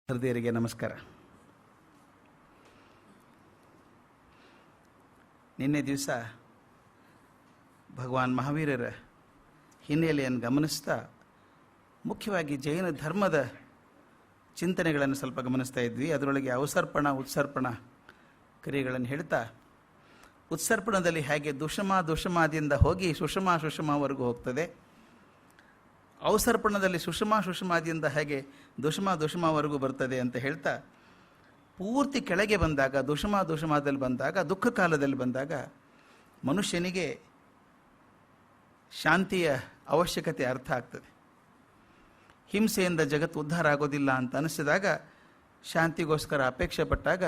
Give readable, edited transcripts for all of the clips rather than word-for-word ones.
ಹೃದಯರಿಗೆ ನಮಸ್ಕಾರ. ನಿನ್ನೆ ದಿವಸ ಭಗವಾನ್ ಮಹಾವೀರರ ಹಿನ್ನೆಲೆಯನ್ನು ಗಮನಿಸ್ತಾ ಮುಖ್ಯವಾಗಿ ಜೈನ ಧರ್ಮದ ಚಿಂತನೆಗಳನ್ನು ಸ್ವಲ್ಪ ಗಮನಿಸ್ತಾ ಇದ್ವಿ. ಅದರೊಳಗೆ ಅವಸರ್ಪಣ ಉತ್ಸರ್ಪಣ ಕ್ರಿಯೆಗಳನ್ನು ಹೇಳ್ತಾ, ಉತ್ಸರ್ಪಣದಲ್ಲಿ ಹೇಗೆ ದುಷಮಾದಿಂದ ಹೋಗಿ ಸುಷಮಾವರೆಗೂ ಹೋಗ್ತದೆ, ಅವಸರ್ಪಣದಲ್ಲಿ ಸುಷಮಾದಿಂದ ಹೇಗೆ ದುಷಮಾವರೆಗೂ ಬರ್ತದೆ ಅಂತ ಹೇಳ್ತಾ, ಪೂರ್ತಿ ಕೆಳಗೆ ಬಂದಾಗ ದುಷಮಾದಲ್ಲಿ ಬಂದಾಗ, ದುಃಖ ಕಾಲದಲ್ಲಿ ಬಂದಾಗ ಮನುಷ್ಯನಿಗೆ ಶಾಂತಿಯ ಅವಶ್ಯಕತೆ ಅರ್ಥ ಆಗ್ತದೆ. ಹಿಂಸೆಯಿಂದ ಜಗತ್ತು ಉದ್ಧಾರ ಆಗೋದಿಲ್ಲ ಅಂತ ಅನಿಸಿದಾಗ, ಶಾಂತಿಗೋಸ್ಕರ ಅಪೇಕ್ಷೆ ಪಟ್ಟಾಗ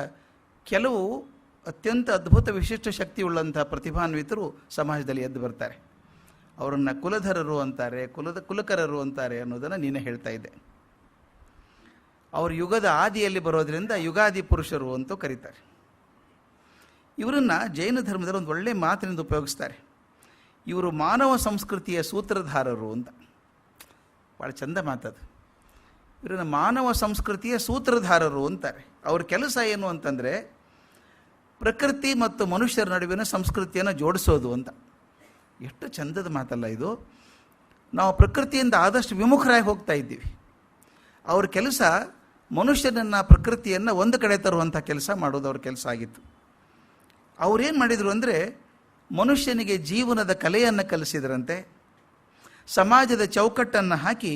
ಕೆಲವು ಅತ್ಯಂತ ಅದ್ಭುತ ವಿಶಿಷ್ಟ ಶಕ್ತಿಯುಳ್ಳಂಥ ಪ್ರತಿಭಾನ್ವಿತರು ಸಮಾಜದಲ್ಲಿ ಎದ್ದು ಬರ್ತಾರೆ. ಅವರನ್ನು ಕುಲಧರರು ಅಂತಾರೆ, ಕುಲಕರರು ಅಂತಾರೆ ಅನ್ನೋದನ್ನು ನೀನೇ ಹೇಳ್ತಾ ಇದ್ದೆ. ಅವರು ಯುಗದ ಆದಿಯಲ್ಲಿ ಬರೋದರಿಂದ ಯುಗಾದಿ ಪುರುಷರು ಅಂತೂ ಕರೀತಾರೆ. ಇವರನ್ನು ಜೈನ ಧರ್ಮದಲ್ಲಿ ಒಂದು ಒಳ್ಳೆಯ ಮಾತಿನಿಂದ ಉಪಯೋಗಿಸ್ತಾರೆ. ಇವರು ಮಾನವ ಸಂಸ್ಕೃತಿಯ ಸೂತ್ರಧಾರರು ಅಂತ. ಭಾಳ ಚಂದ ಮಾತದು. ಇವರನ್ನು ಮಾನವ ಸಂಸ್ಕೃತಿಯ ಸೂತ್ರಧಾರರು ಅಂತಾರೆ. ಅವ್ರ ಕೆಲಸ ಏನು ಅಂತಂದರೆ, ಪ್ರಕೃತಿ ಮತ್ತು ಮನುಷ್ಯರ ನಡುವಿನ ಸಂಸ್ಕೃತಿಯನ್ನು ಜೋಡಿಸೋದು ಅಂತ. ಎಷ್ಟು ಚಂದದ ಮಾತಲ್ಲ ಇದು. ನಾವು ಪ್ರಕೃತಿಯಿಂದ ಆದಷ್ಟು ವಿಮುಖರಾಗಿ ಹೋಗ್ತಾ ಇದ್ದೀವಿ. ಅವ್ರ ಕೆಲಸ ಮನುಷ್ಯನನ್ನು, ಪ್ರಕೃತಿಯನ್ನು ಒಂದು ಕಡೆ ತರುವಂಥ ಕೆಲಸ ಮಾಡೋದು ಅವ್ರ ಕೆಲಸ ಆಗಿತ್ತು. ಅವರೇನು ಮಾಡಿದರು ಅಂದರೆ, ಮನುಷ್ಯನಿಗೆ ಜೀವನದ ಕಲೆಯನ್ನು ಕಲಿಸಿದ್ರಂತೆ, ಸಮಾಜದ ಚೌಕಟ್ಟನ್ನು ಹಾಕಿ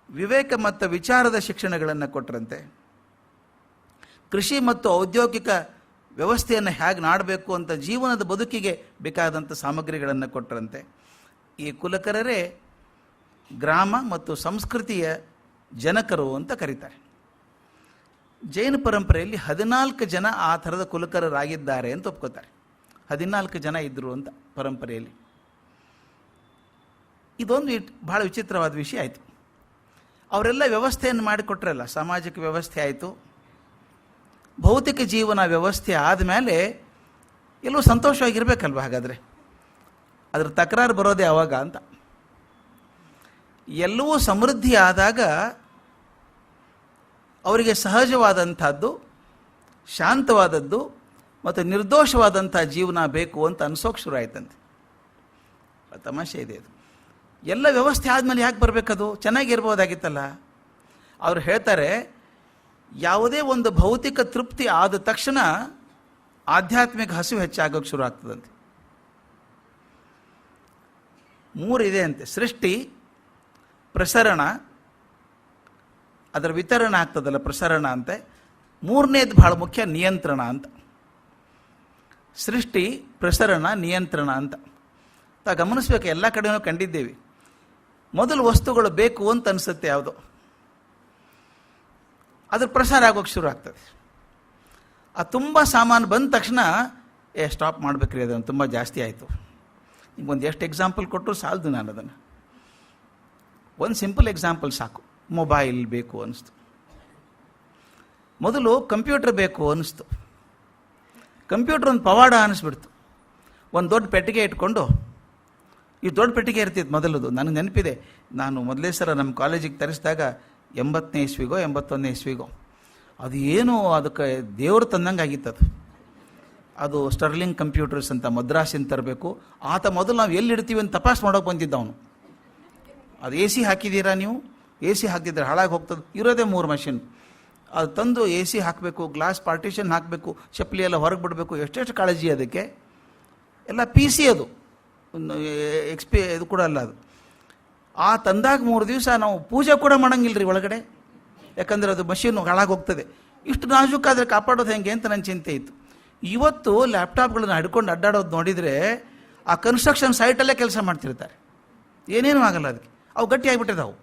ವಿವೇಕ ಮತ್ತು ವಿಚಾರದ ಶಿಕ್ಷಣಗಳನ್ನು ಕೊಟ್ಟರಂತೆ, ಕೃಷಿ ಮತ್ತು ಔದ್ಯೋಗಿಕ ವ್ಯವಸ್ಥೆಯನ್ನು ಹೇಗೆ ನಾಡಬೇಕು ಅಂತ ಜೀವನದ ಬದುಕಿಗೆ ಬೇಕಾದಂಥ ಸಾಮಗ್ರಿಗಳನ್ನು ಕೊಟ್ಟರಂತೆ. ಈ ಕುಲಕರರೇ ಗ್ರಾಮ ಮತ್ತು ಸಂಸ್ಕೃತಿಯ ಜನಕರು ಅಂತ ಕರೀತಾರೆ. ಜೈನ ಪರಂಪರೆಯಲ್ಲಿ 14 ಜನ ಆ ಥರದ ಕುಲಕರರಾಗಿದ್ದಾರೆ ಅಂತ ಒಪ್ಕೋತಾರೆ. 14 ಜನ ಇದ್ದರು ಅಂತ ಪರಂಪರೆಯಲ್ಲಿ. ಇದೊಂದು ಭಾಳ ವಿಚಿತ್ರವಾದ ವಿಷಯ ಆಯಿತು. ಅವರೆಲ್ಲ ವ್ಯವಸ್ಥೆಯನ್ನು ಮಾಡಿಕೊಟ್ರಲ್ಲ, ಸಾಮಾಜಿಕ ವ್ಯವಸ್ಥೆ ಆಯಿತು, ಭೌತಿಕ ಜೀವನ ವ್ಯವಸ್ಥೆ ಆದಮೇಲೆ ಎಲ್ಲವೂ ಸಂತೋಷವಾಗಿರ್ಬೇಕಲ್ವ. ಹಾಗಾದರೆ ಅದರ ತಕರಾರು ಬರೋದೇ ಆವಾಗ ಅಂತ. ಎಲ್ಲವೂ ಸಮೃದ್ಧಿ ಆದಾಗ ಅವರಿಗೆ ಸಹಜವಾದಂಥದ್ದು, ಶಾಂತವಾದದ್ದು ಮತ್ತು ನಿರ್ದೋಷವಾದಂಥ ಜೀವನ ಬೇಕು ಅಂತ ಅನಿಸೋಕೆ ಶುರು ಆಯ್ತಂತೆ. ತಮಾಷೆ ಇದೆ ಅದು. ಎಲ್ಲ ವ್ಯವಸ್ಥೆ ಆದಮೇಲೆ ಯಾಕೆ ಬರಬೇಕದು? ಚೆನ್ನಾಗಿರ್ಬೋದಾಗಿತ್ತಲ್ಲ. ಅವರು ಹೇಳ್ತಾರೆ, ಯಾವುದೇ ಒಂದು ಭೌತಿಕ ತೃಪ್ತಿ ಆದ ತಕ್ಷಣ ಆಧ್ಯಾತ್ಮಿಕ ಹಸಿವು ಹೆಚ್ಚಾಗೋಕ್ಕೆ ಶುರು ಆಗ್ತದಂತೆ. 3 ಇದೆ ಅಂತೆ: ಸೃಷ್ಟಿ, ಪ್ರಸರಣ, ಅದರ ವಿತರಣೆ ಆಗ್ತದಲ್ಲ ಪ್ರಸರಣ ಅಂತೆ. 3ನೇದು ಭಾಳ ಮುಖ್ಯ, ನಿಯಂತ್ರಣ ಅಂತ. ಸೃಷ್ಟಿ, ಪ್ರಸರಣ, ನಿಯಂತ್ರಣ ಅಂತ ಗಮನಿಸ್ಬೇಕು. ಎಲ್ಲ ಕಡೆಯೂ ಕಂಡಿದ್ದೇವೆ. ಮೊದಲು ವಸ್ತುಗಳು ಬೇಕು ಅಂತ ಅನಿಸುತ್ತೆ ಯಾವುದೋ, ಅದ್ರ ಪ್ರಸಾರ ಆಗೋಕ್ಕೆ ಶುರು ಆಗ್ತದೆ. ಆ ತುಂಬ ಸಾಮಾನು ಬಂದ ತಕ್ಷಣ ಸ್ಟಾಪ್ ಮಾಡ್ಬೇಕ್ರಿ, ಅದನ್ನು ತುಂಬ ಜಾಸ್ತಿ ಆಯಿತು. ನಿಮ್ಗೊಂದು ಎಷ್ಟು ಎಕ್ಸಾಂಪಲ್ ಕೊಟ್ಟರು ಸಾಲದು. ನಾನು ಅದನ್ನು ಒಂದು ಸಿಂಪಲ್ ಎಕ್ಸಾಂಪಲ್ ಸಾಕು. ಮೊಬೈಲ್ ಬೇಕು ಅನ್ನಿಸ್ತು, ಮೊದಲು ಕಂಪ್ಯೂಟರ್ ಬೇಕು ಅನ್ನಿಸ್ತು, ಕಂಪ್ಯೂಟರ್ ಒಂದು ಪವಾಡ ಅನ್ನಿಸ್ಬಿಡ್ತು. ಒಂದು ದೊಡ್ಡ ಪೆಟ್ಟಿಗೆ ಇಟ್ಕೊಂಡು, ಈ ದೊಡ್ಡ ಪೆಟ್ಟಿಗೆ ಇರ್ತಿತ್ತು ಮೊದಲದು. ನನಗೆ ನೆನಪಿದೆ, ನಾನು ಮೊದಲೇ ಸಲ ನಮ್ಮ ಕಾಲೇಜಿಗೆ ತರಿಸಿದಾಗ 80ನೇ ಇಸ್ವಿಗೋ 81ನೇ ಇಸ್ವಿಗೋ, ಅದು ಏನು ಅದಕ್ಕೆ ದೇವರು ತಂದಂಗೆ ಆಗಿತ್ತು. ಅದು ಸ್ಟರ್ಲಿಂಗ್ ಕಂಪ್ಯೂಟರ್ಸ್ ಅಂತ ಮದ್ರಾಸಿಂದ ತರಬೇಕು. ಆತ ಮೊದಲು ನಾವು ಎಲ್ಲಿ ಇಡ್ತೀವಿ ಅಂತ ತಪಾಸ್ ಮಾಡೋಕೆ ಬಂದಿದ್ದ ಅವನು. ಅದು AC ಹಾಕಿದ್ದೀರಾ ನೀವು? AC ಹಾಕಿದ್ರೆ ಹಾಳಾಗಿ ಹೋಗ್ತದೆ. ಇರೋದೇ 3 ಮಷಿನ್. ಅದು ತಂದು AC ಹಾಕಬೇಕು, ಗ್ಲಾಸ್ ಪಾರ್ಟಿಷನ್ ಹಾಕಬೇಕು, ಚಪ್ಪಲಿ ಎಲ್ಲ ಹೊರಗೆ ಬಿಡಬೇಕು. ಎಷ್ಟೆಷ್ಟು ಕಾಳಜಿ ಅದಕ್ಕೆ. ಎಲ್ಲ PC ಅದು, ಇದು ಕೂಡ ಅಲ್ಲ ಅದು. ಆ ತಂದಾಗ 3 ದಿವಸ ನಾವು ಪೂಜೆ ಕೂಡ ಮಾಡೋಂಗಿಲ್ಲ ರೀ ಒಳಗಡೆ, ಯಾಕಂದರೆ ಅದು ಮಷೀನು ಹಾಳಾಗಿ ಹೋಗ್ತದೆ. ಇಷ್ಟು ನಾಜೂಕಾದರೆ ಕಾಪಾಡೋದು ಹೆಂಗೆ ಅಂತ ನನ್ನ ಚಿಂತೆ ಇತ್ತು. ಇವತ್ತು ಲ್ಯಾಪ್ಟಾಪ್ಗಳನ್ನ ಹಿಡ್ಕೊಂಡು ಅಡ್ಡಾಡೋದು ನೋಡಿದರೆ ಆ ಕನ್ಸ್ಟ್ರಕ್ಷನ್ ಸೈಟಲ್ಲೇ ಕೆಲಸ ಮಾಡ್ತಿರ್ತಾರೆ, ಏನೇನೂ ಆಗಲ್ಲ ಅದಕ್ಕೆ. ಅವು ಗಟ್ಟಿಯಾಗಿಬಿಟ್ಟಿದ್ದಾವೆ.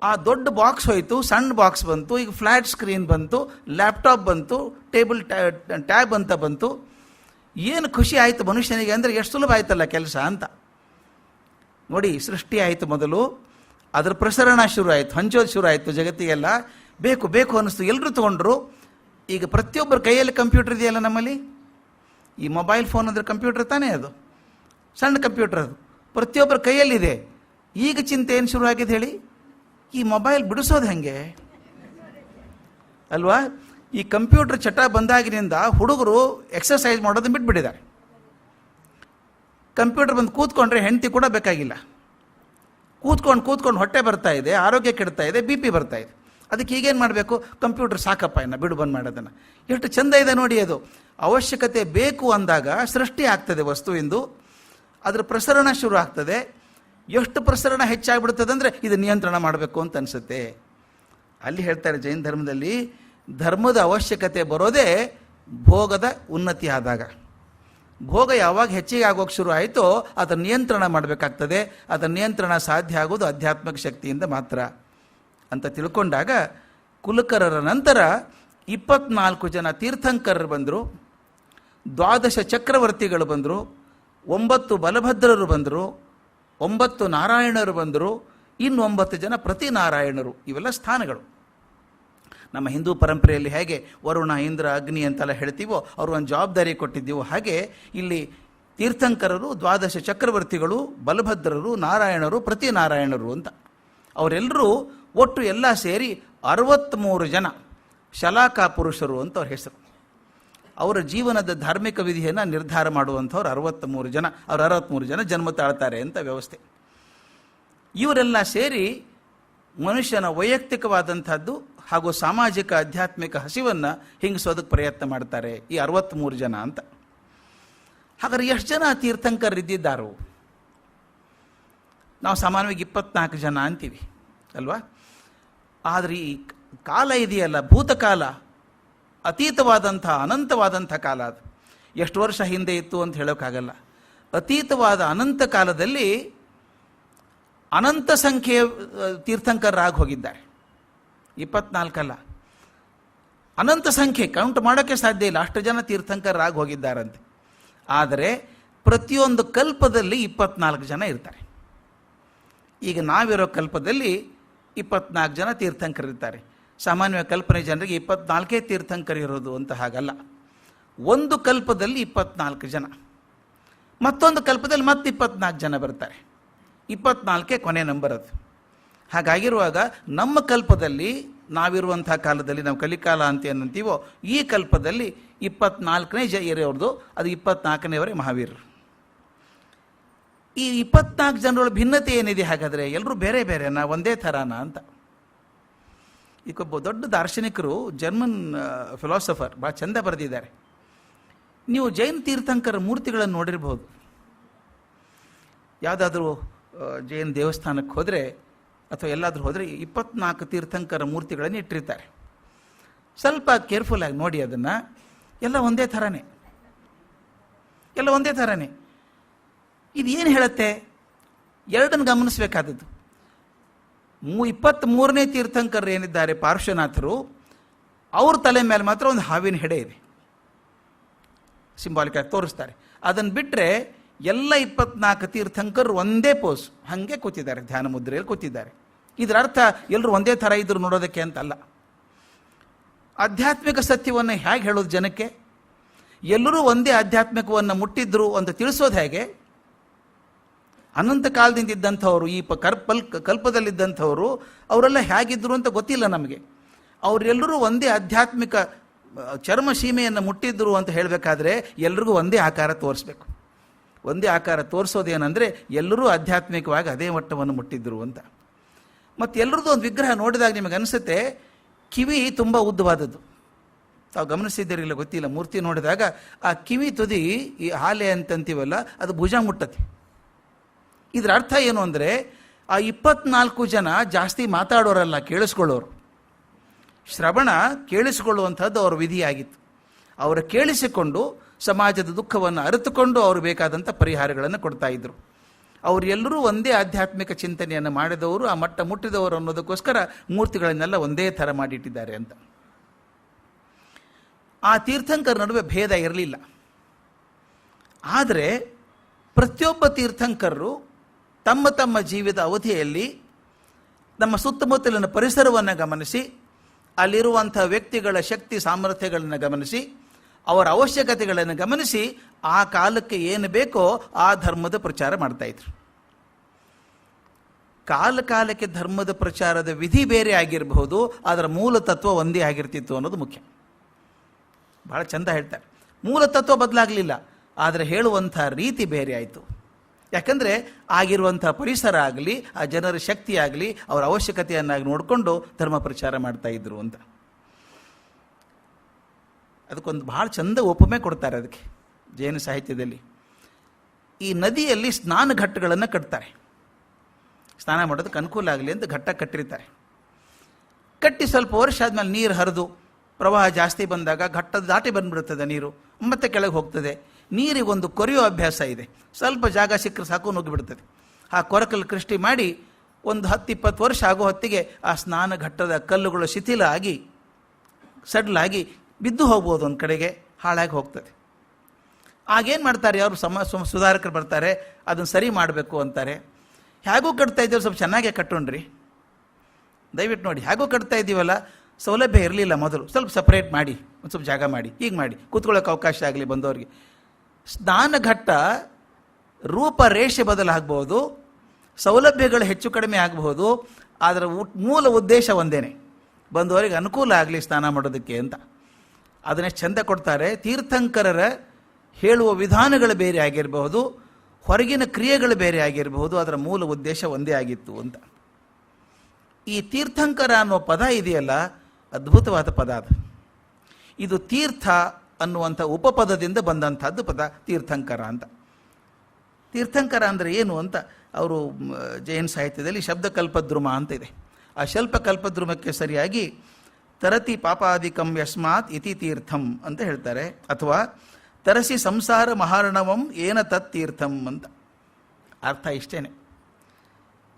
ಆ ದೊಡ್ಡ ಬಾಕ್ಸ್ ಹೋಯಿತು, ಸಣ್ಣ ಬಾಕ್ಸ್ ಬಂತು, ಈಗ ಫ್ಲ್ಯಾಟ್ ಸ್ಕ್ರೀನ್ ಬಂತು, ಲ್ಯಾಪ್ಟಾಪ್ ಬಂತು, ಟೇಬಲ್ ಟ್ಯಾಬ್ ಅಂತ ಬಂತು. ಏನು ಖುಷಿ ಆಯಿತು ಮನುಷ್ಯನಿಗೆ ಅಂದರೆ, ಎಷ್ಟು ಸುಲಭ ಆಯ್ತಲ್ಲ ಕೆಲಸ ಅಂತ. ನೋಡಿ, ಸೃಷ್ಟಿ ಆಯಿತು ಮೊದಲು, ಅದರ ಪ್ರಸರಣ ಶುರು ಆಯಿತು, ಹಂಚೋದು ಶುರು ಆಯಿತು, ಜಗತ್ತಿಗೆಲ್ಲ ಬೇಕು ಬೇಕು ಅನ್ನಿಸ್ತು, ಎಲ್ಲರೂ ತೊಗೊಂಡ್ರು. ಈಗ ಪ್ರತಿಯೊಬ್ಬರ ಕೈಯಲ್ಲಿ ಕಂಪ್ಯೂಟರ್ ಇದೆಯಲ್ಲ ನಮ್ಮಲ್ಲಿ. ಈ ಮೊಬೈಲ್ ಫೋನ್ ಅಂದರೆ ಕಂಪ್ಯೂಟರ್ ತಾನೇ, ಅದು ಸಣ್ಣ ಕಂಪ್ಯೂಟರ್, ಅದು ಪ್ರತಿಯೊಬ್ಬರ ಕೈಯಲ್ಲಿದೆ. ಈಗ ಚಿಂತೆ ಏನು ಶುರು ಆಗಿದೆ ಹೇಳಿ, ಈ ಮೊಬೈಲ್ ಬಿಡಿಸೋದು ಹೆಂಗೆ? ಅಲ್ವಾ? ಈ ಕಂಪ್ಯೂಟರ್ ಚಟ ಬಂದಾಗಿನಿಂದ ಹುಡುಗರು ಎಕ್ಸರ್ಸೈಸ್ ಮಾಡೋದನ್ನು ಬಿಟ್ಬಿಟ್ಟಿದ್ದಾರೆ. ಕಂಪ್ಯೂಟರ್ ಬಂದು ಕೂತ್ಕೊಂಡ್ರೆ ಹೆಂಡತಿ ಕೂಡ ಬೇಕಾಗಿಲ್ಲ. ಕೂತ್ಕೊಂಡು ಹೊಟ್ಟೆ ಬರ್ತಾ ಇದೆ, ಆರೋಗ್ಯ ಕೆಡ್ತಾ ಇದೆ, BP ಬರ್ತಾ ಇದೆ. ಅದಕ್ಕೆ ಈಗೇನು ಮಾಡಬೇಕು? ಕಂಪ್ಯೂಟರ್ ಸಾಕಪ್ಪ, ಇನ್ನು ಬಿಡು ಬಂದು ಮಾಡೋದನ್ನು. ಎಷ್ಟು ಚೆಂದ ಇದೆ ನೋಡಿ. ಅದು ಅವಶ್ಯಕತೆ ಬೇಕು ಅಂದಾಗ ಸೃಷ್ಟಿ ಆಗ್ತದೆ ವಸ್ತುವಿಂದು, ಅದರ ಪ್ರಸರಣ ಶುರು ಆಗ್ತದೆ. ಎಷ್ಟು ಪ್ರಸರಣ ಹೆಚ್ಚಾಗ್ಬಿಡ್ತದೆ ಅಂದರೆ ಇದು ನಿಯಂತ್ರಣ ಮಾಡಬೇಕು ಅಂತ ಅನಿಸುತ್ತೆ. ಅಲ್ಲಿ ಹೇಳ್ತಾರೆ ಜೈನ ಧರ್ಮದಲ್ಲಿ, ಧರ್ಮದ ಅವಶ್ಯಕತೆ ಬರೋದೇ ಭೋಗದ ಉನ್ನತಿ ಆದಾಗ. ಭೋಗ ಯಾವಾಗ ಹೆಚ್ಚಿಗೆ ಆಗೋಕ್ಕೆ ಶುರು ಆಯಿತೋ ಅದರ ನಿಯಂತ್ರಣ ಮಾಡಬೇಕಾಗ್ತದೆ. ಅದರ ನಿಯಂತ್ರಣ ಸಾಧ್ಯ ಆಗೋದು ಆಧ್ಯಾತ್ಮಿಕ ಶಕ್ತಿಯಿಂದ ಮಾತ್ರ ಅಂತ ತಿಳ್ಕೊಂಡಾಗ, ಕುಲಕರರ ನಂತರ 24 ಜನ ತೀರ್ಥಂಕರರು ಬಂದರು, 12 ಚಕ್ರವರ್ತಿಗಳು ಬಂದರು, 9 ಬಲಭದ್ರರು ಬಂದರು, 9 ನಾರಾಯಣರು ಬಂದರು, ಇನ್ನು 9 ಜನ ಪ್ರತಿನಾರಾಯಣರು. ಇವೆಲ್ಲ ಸ್ಥಾನಗಳು. ನಮ್ಮ ಹಿಂದೂ ಪರಂಪರೆಯಲ್ಲಿ ಹೇಗೆ ವರುಣ, ಇಂದ್ರ, ಅಗ್ನಿ ಅಂತೆಲ್ಲ ಹೇಳ್ತೀವೋ, ಅವರು ಒಂದು ಜವಾಬ್ದಾರಿ ಕೊಟ್ಟಿದ್ದೀವೋ, ಹಾಗೆ ಇಲ್ಲಿ ತೀರ್ಥಂಕರರು, 12 ಚಕ್ರವರ್ತಿಗಳು, ಬಲಭದ್ರರು, ನಾರಾಯಣರು, ಪ್ರತಿನಾರಾಯಣರು ಅಂತ ಅವರೆಲ್ಲರೂ ಒಟ್ಟು ಎಲ್ಲ ಸೇರಿ 63 ಜನ ಶಲಾಕಾ ಪುರುಷರು ಅಂತ ಅವ್ರ ಹೆಸರು. ಅವರ ಜೀವನದ ಧಾರ್ಮಿಕ ವಿಧಿಯನ್ನು ನಿರ್ಧಾರ ಮಾಡುವಂಥವ್ರು 63 ಜನ. ಅವ್ರು 63 ಜನ ಜನ್ಮ ತಾಳ್ತಾರೆ ಅಂತ ವ್ಯವಸ್ಥೆ. ಇವರೆಲ್ಲ ಸೇರಿ ಮನುಷ್ಯನ ವೈಯಕ್ತಿಕವಾದಂಥದ್ದು ಹಾಗೂ ಸಾಮಾಜಿಕ ಆಧ್ಯಾತ್ಮಿಕ ಹಸಿವನ್ನು ಹಿಂಗಿಸೋದಕ್ಕೆ ಪ್ರಯತ್ನ ಮಾಡ್ತಾರೆ ಈ 63 ಜನ ಅಂತ. ಹಾಗಾದ್ರೆ ಎಷ್ಟು ಜನ ತೀರ್ಥಂಕರಿದ್ದಿದ್ದಾರೋ? ನಾವು ಸಾಮಾನ್ಯವಾಗಿ 24 ಜನ ಅಂತೀವಿ ಅಲ್ವಾ? ಆದರೆ ಈ ಕಾಲ ಇದೆಯಲ್ಲ, ಭೂತಕಾಲ, ಅತೀತವಾದಂಥ ಅನಂತವಾದಂಥ ಕಾಲ. ಅದು ಎಷ್ಟು ವರ್ಷ ಹಿಂದೆ ಇತ್ತು ಅಂತ ಹೇಳೋಕ್ಕಾಗಲ್ಲ. ಅತೀತವಾದ ಅನಂತ ಕಾಲದಲ್ಲಿ ಅನಂತ ಸಂಖ್ಯೆಯ ತೀರ್ಥಂಕರರಾಗಿ ಹೋಗಿದ್ದಾರೆ. 24 ಅಲ್ಲ, ಅನಂತ ಸಂಖ್ಯೆ, ಕೌಂಟ್ ಮಾಡೋಕ್ಕೆ ಸಾಧ್ಯ ಇಲ್ಲ, ಅಷ್ಟು ಜನ ತೀರ್ಥಂಕರರಾಗಿ ಹೋಗಿದ್ದಾರಂತೆ. ಆದರೆ ಪ್ರತಿಯೊಂದು ಕಲ್ಪದಲ್ಲಿ 24 ಜನ ಇರ್ತಾರೆ. ಈಗ ನಾವಿರೋ ಕಲ್ಪದಲ್ಲಿ 24 ಜನ ತೀರ್ಥಂಕರಿರ್ತಾರೆ. ಸಾಮಾನ್ಯವಾಗಿ ಕಲ್ಪನೆ ಜನರಿಗೆ 24 ತೀರ್ಥಂಕರಿರೋದು ಅಂತ ಹಾಗಲ್ಲ. ಒಂದು ಕಲ್ಪದಲ್ಲಿ 24 ಜನ, ಮತ್ತೊಂದು ಕಲ್ಪದಲ್ಲಿ ಮತ್ತೆ 24 ಜನ ಬರ್ತಾರೆ. 24 ಕೊನೆ ನಂಬರ್ ಅದು. ಹಾಗಾಗಿರುವಾಗ ನಮ್ಮ ಕಲ್ಪದಲ್ಲಿ, ನಾವಿರುವಂಥ ಕಾಲದಲ್ಲಿ, ನಾವು ಕಲಿಕಾಲ ಅಂತ ಏನಂತೀವೋ, ಈ ಕಲ್ಪದಲ್ಲಿ 24ನೇ ಇರೋರ್ದು, ಅದು 24ನೇವರೇ ಮಹಾವೀರರು. ಈ 24 ಜನರ ಭಿನ್ನತೆ ಏನಿದೆ ಹಾಗಾದರೆ? ಎಲ್ಲರೂ ಬೇರೆ ಬೇರೆನಾ, ಒಂದೇ ಥರನಾ ಅಂತ. ಈಗೊಬ್ಬ ದೊಡ್ಡ ದಾರ್ಶನಿಕರು, ಜರ್ಮನ್ ಫಿಲಾಸಫರ್, ಭಾಳ ಚಂದ ಬರೆದಿದ್ದಾರೆ. ನೀವು ಜೈನ ತೀರ್ಥಂಕರ ಮೂರ್ತಿಗಳನ್ನು ನೋಡಿರ್ಬೋದು. ಯಾವುದಾದ್ರೂ ಜೈನ ದೇವಸ್ಥಾನಕ್ಕೆ ಹೋದರೆ ಅಥವಾ ಎಲ್ಲಾದರೂ ಹೋದರೆ 24 ತೀರ್ಥಂಕರ ಮೂರ್ತಿಗಳನ್ನು ಇಟ್ಟಿರ್ತಾರೆ. ಸ್ವಲ್ಪ ಕೇರ್ಫುಲ್ಲಾಗಿ ನೋಡಿ ಅದನ್ನು. ಎಲ್ಲ ಒಂದೇ ಥರನೇ, ಎಲ್ಲ ಒಂದೇ ಥರನೇ. ಇದು ಏನು ಹೇಳುತ್ತೆ? ಎರಡನ್ನು ಗಮನಿಸಬೇಕಾದದ್ದು. 23ನೇ ತೀರ್ಥಂಕರರು ಏನಿದ್ದಾರೆ, ಪಾರ್ಶ್ವನಾಥರು, ಅವ್ರ ತಲೆ ಮೇಲೆ ಮಾತ್ರ ಒಂದು ಹಾವಿನ ಹೆಡೆ ಇದೆ, ಸಿಂಬಾಲಿಕ್ ಆಗಿ ತೋರಿಸ್ತಾರೆ. ಅದನ್ನು ಬಿಟ್ಟರೆ ಎಲ್ಲ 24 ತೀರ್ಥಂಕರರು ಒಂದೇ ಪೋಸ್, ಹಾಗೆ ಕೂತಿದ್ದಾರೆ, ಧ್ಯಾನ ಮುದ್ರೆಯಲ್ಲಿ ಕೂತಿದ್ದಾರೆ. ಇದರ ಅರ್ಥ ಎಲ್ಲರೂ ಒಂದೇ ಥರ ಇದ್ರು ನೋಡೋದಕ್ಕೆ ಅಂತಲ್ಲ. ಆಧ್ಯಾತ್ಮಿಕ ಸತ್ಯವನ್ನು ಹೇಗೆ ಹೇಳೋದು ಜನಕ್ಕೆ? ಎಲ್ಲರೂ ಒಂದೇ ಆಧ್ಯಾತ್ಮಿಕವನ್ನು ಮುಟ್ಟಿದ್ರು ಅಂತ ತಿಳಿಸೋದು ಹೇಗೆ? ಅನಂತ ಕಾಲದಿಂದ ಇದ್ದಂಥವ್ರು, ಈ ಕಲ್ಪದಲ್ಲಿದ್ದಂಥವರು, ಅವರೆಲ್ಲ ಹೇಗಿದ್ರು ಅಂತ ಗೊತ್ತಿಲ್ಲ ನಮಗೆ. ಅವರೆಲ್ಲರೂ ಒಂದೇ ಆಧ್ಯಾತ್ಮಿಕ ಚರ್ಮ ಸೀಮೆಯನ್ನು ಮುಟ್ಟಿದ್ರು ಅಂತ ಹೇಳಬೇಕಾದ್ರೆ ಎಲ್ರಿಗೂ ಒಂದೇ ಆಕಾರ ತೋರಿಸ್ಬೇಕು. ಒಂದೇ ಆಕಾರ ತೋರಿಸೋದೇನೆಂದರೆ ಎಲ್ಲರೂ ಆಧ್ಯಾತ್ಮಿಕವಾಗಿ ಅದೇ ಮಟ್ಟವನ್ನು ಮುಟ್ಟಿದ್ರು ಅಂತ. ಮತ್ತು ಎಲ್ಲರದ್ದು ಒಂದು ವಿಗ್ರಹ ನೋಡಿದಾಗ ನಿಮಗೆ ಅನಿಸುತ್ತೆ, ಕಿವಿ ತುಂಬ ಉದ್ದವಾದದ್ದು. ತಾವು ಗಮನಿಸಿದ್ದೀರಿಲ್ಲ ಗೊತ್ತಿಲ್ಲ, ಮೂರ್ತಿ ನೋಡಿದಾಗ ಆ ಕಿವಿ ತುದಿ, ಈ ಹಾಲೆ ಅಂತಂತೀವಲ್ಲ, ಅದು ಭುಜ ಮುಟ್ಟತಿ. ಇದರ ಅರ್ಥ ಏನು ಅಂದರೆ, ಆ 24 ಜನ ಜಾಸ್ತಿ ಮಾತಾಡೋರಲ್ಲ, ಕೇಳಿಸ್ಕೊಳ್ಳೋರು. ಶ್ರವಣ ಕೇಳಿಸಿಕೊಳ್ಳುವಂಥದ್ದು ಅವರ ವಿಧಿಯಾಗಿತ್ತು. ಅವರು ಕೇಳಿಸಿಕೊಂಡು ಸಮಾಜದ ದುಃಖವನ್ನು ಅರಿತುಕೊಂಡು ಅವರು ಬೇಕಾದಂಥ ಪರಿಹಾರಗಳನ್ನು ಕೊಡ್ತಾ ಇದ್ದರು. ಅವರೆಲ್ಲರೂ ಒಂದೇ ಆಧ್ಯಾತ್ಮಿಕ ಚಿಂತನೆಯನ್ನು ಮಾಡಿದವರು, ಆ ಮಟ್ಟ ಮುಟ್ಟಿದವರು ಅನ್ನೋದಕ್ಕೋಸ್ಕರ ಮೂರ್ತಿಗಳನ್ನೆಲ್ಲ ಒಂದೇ ಥರ ಮಾಡಿಟ್ಟಿದ್ದಾರೆ ಅಂತ. ಆ ತೀರ್ಥಂಕರ ನಡುವೆ ಭೇದ ಇರಲಿಲ್ಲ. ಆದರೆ ಪ್ರತಿಯೊಬ್ಬ ತೀರ್ಥಂಕರರು ತಮ್ಮ ತಮ್ಮ ಜೀವಿತ ಅವಧಿಯಲ್ಲಿ ನಮ್ಮ ಸುತ್ತಮುತ್ತಲಿನ ಪರಿಸರವನ್ನು ಗಮನಿಸಿ, ಅಲ್ಲಿರುವಂಥ ವ್ಯಕ್ತಿಗಳ ಶಕ್ತಿ ಸಾಮರ್ಥ್ಯಗಳನ್ನು ಗಮನಿಸಿ, ಅವರ ಅವಶ್ಯಕತೆಗಳನ್ನು ಗಮನಿಸಿ, ಆ ಕಾಲಕ್ಕೆ ಏನು ಬೇಕೋ ಆ ಧರ್ಮದ ಪ್ರಚಾರ ಮಾಡ್ತಾಯಿದ್ರು. ಕಾಲ ಕಾಲಕ್ಕೆ ಧರ್ಮದ ಪ್ರಚಾರದ ವಿಧಿ ಬೇರೆ ಆಗಿರಬಹುದು, ಅದರ ಮೂಲ ತತ್ವ ಒಂದೇ ಆಗಿರ್ತಿತ್ತು ಅನ್ನೋದು ಮುಖ್ಯ. ಭಾಳ ಚಂದ ಹೇಳ್ತಾರೆ. ಮೂಲ ತತ್ವ ಬದಲಾಗಲಿಲ್ಲ, ಆದರೆ ಹೇಳುವಂಥ ರೀತಿ ಬೇರೆ ಆಯಿತು. ಯಾಕಂದರೆ ಆಗಿರುವಂಥ ಪರಿಸರ ಆಗಲಿ, ಆ ಜನರ ಶಕ್ತಿ ಆಗಲಿ, ಅವರ ಅವಶ್ಯಕತೆಯನ್ನಾಗಿ ನೋಡಿಕೊಂಡು ಧರ್ಮ ಪ್ರಚಾರ ಮಾಡ್ತಾ ಇದ್ರು ಅಂತ. ಅದಕ್ಕೊಂದು ಭಾಳ ಚಂದ ಉಪಮೆ ಕೊಡ್ತಾರೆ ಅದಕ್ಕೆ ಜೈನ ಸಾಹಿತ್ಯದಲ್ಲಿ. ಈ ನದಿಯಲ್ಲಿ ಸ್ನಾನ ಘಟ್ಟಗಳನ್ನು ಕಟ್ತಾರೆ. ಸ್ನಾನ ಮಾಡೋದಕ್ಕೆ ಅನುಕೂಲ ಆಗಲಿ ಅಂತ ಘಟ್ಟ ಕಟ್ಟಿರ್ತಾರೆ. ಕಟ್ಟಿ ಸ್ವಲ್ಪ ವರ್ಷ ಆದಮೇಲೆ ನೀರು ಹರಿದು ಪ್ರವಾಹ ಜಾಸ್ತಿ ಬಂದಾಗ ಘಟ್ಟದ ದಾಟಿ ಬಂದುಬಿಡ್ತದೆ ನೀರು, ಮತ್ತೆ ಕೆಳಗೆ ಹೋಗ್ತದೆ. ನೀರಿಗೊಂದು ಕೊರೆಯೋ ಅಭ್ಯಾಸ ಇದೆ. ಸ್ವಲ್ಪ ಜಾಗ ಸಿಕ್ಕರೆ ಸಾಕು ನುಗ್ಗಿಬಿಡ್ತದೆ. ಆ ಕೊರಕಲ್ಲಿ ಕೃಷ್ಟಿ ಮಾಡಿ ಒಂದು 10-20 ವರ್ಷ ಆಗೋ ಹೊತ್ತಿಗೆ ಆ ಸ್ನಾನ ಘಟ್ಟದ ಕಲ್ಲುಗಳು ಶಿಥಿಲ ಆಗಿ ಸಡ್ಲಾಗಿ ಬಿದ್ದು ಹೋಗ್ಬೋದು, ಒಂದು ಕಡೆಗೆ ಹಾಳಾಗಿ ಹೋಗ್ತದೆ. ಆಗೇನು ಮಾಡ್ತಾರೆ, ಅವರು ಸುಧಾರಕರು ಬರ್ತಾರೆ, ಅದನ್ನು ಸರಿ ಮಾಡಬೇಕು ಅಂತಾರೆ. ಹೇಗೂ ಕಟ್ತಾ ಇದ್ದೀವಿ, ಸ್ವಲ್ಪ ಚೆನ್ನಾಗೇ ಕಟ್ಟೋಣ್ರಿ, ದಯವಿಟ್ಟು ನೋಡಿ ಹೇಗೂ ಕಟ್ತಾ ಇದ್ದೀವಲ್ಲ, ಸೌಲಭ್ಯ ಇರಲಿಲ್ಲ ಮೊದಲು, ಸ್ವಲ್ಪ ಸಪ್ರೇಟ್ ಮಾಡಿ, ಒಂದು ಸ್ವಲ್ಪ ಜಾಗ ಮಾಡಿ, ಹೀಗೆ ಮಾಡಿ, ಕೂತ್ಕೊಳ್ಳೋಕೆ ಅವಕಾಶ ಆಗಲಿ ಬಂದವರಿಗೆ. ಸ್ನಾನಘಟ್ಟ ರೂಪರೇಷೆ ಬದಲಾಗಬಹುದು, ಸೌಲಭ್ಯಗಳು ಹೆಚ್ಚು ಕಡಿಮೆ ಆಗಬಹುದು, ಅದರ ಮೂಲ ಉದ್ದೇಶ ಒಂದೇನೆ, ಬಂದವರಿಗೆ ಅನುಕೂಲ ಆಗಲಿ ಸ್ನಾನ ಮಾಡೋದಕ್ಕೆ ಅಂತ. ಅದನ್ನೇ ಚಂದ ಕೊಡ್ತಾರೆ. ತೀರ್ಥಂಕರರ ಹೇಳುವ ವಿಧಾನಗಳು ಬೇರೆ ಆಗಿರಬಹುದು, ಹೊರಗಿನ ಕ್ರಿಯೆಗಳು ಬೇರೆ ಆಗಿರಬಹುದು, ಅದರ ಮೂಲ ಉದ್ದೇಶ ಒಂದೇ ಆಗಿತ್ತು ಅಂತ. ಈ ತೀರ್ಥಂಕರ ಅನ್ನೋ ಪದ ಇದೆಯಲ್ಲ, ಅದ್ಭುತವಾದ ಪದ ಅದು. ಇದು ತೀರ್ಥ ಅನ್ನುವಂಥ ಉಪಪದದಿಂದ ಬಂದಂಥದ್ದು ಪದ ತೀರ್ಥಂಕರ ಅಂತ. ತೀರ್ಥಂಕರ ಅಂದರೆ ಏನು ಅಂತ ಅವರು ಜೈನ ಸಾಹಿತ್ಯದಲ್ಲಿ ಶಬ್ದಕಲ್ಪದ್ರುಮ ಅಂತ ಇದೆ. ಆ ಕಲ್ಪದ್ರುಮಕ್ಕೆ ಸರಿಯಾಗಿ ತರತಿ ಪಾಪಾದಿಕಂ ಯಸ್ಮಾತ್ ಇತಿ ತೀರ್ಥಂ ಅಂತ ಹೇಳ್ತಾರೆ, ಅಥವಾ ತರಸಿ ಸಂಸಾರ ಮಹಾರ್ಣವಂ ಏನ ತತ್ ತೀರ್ಥಂ ಅಂತ. ಅರ್ಥ ಇಷ್ಟೇ,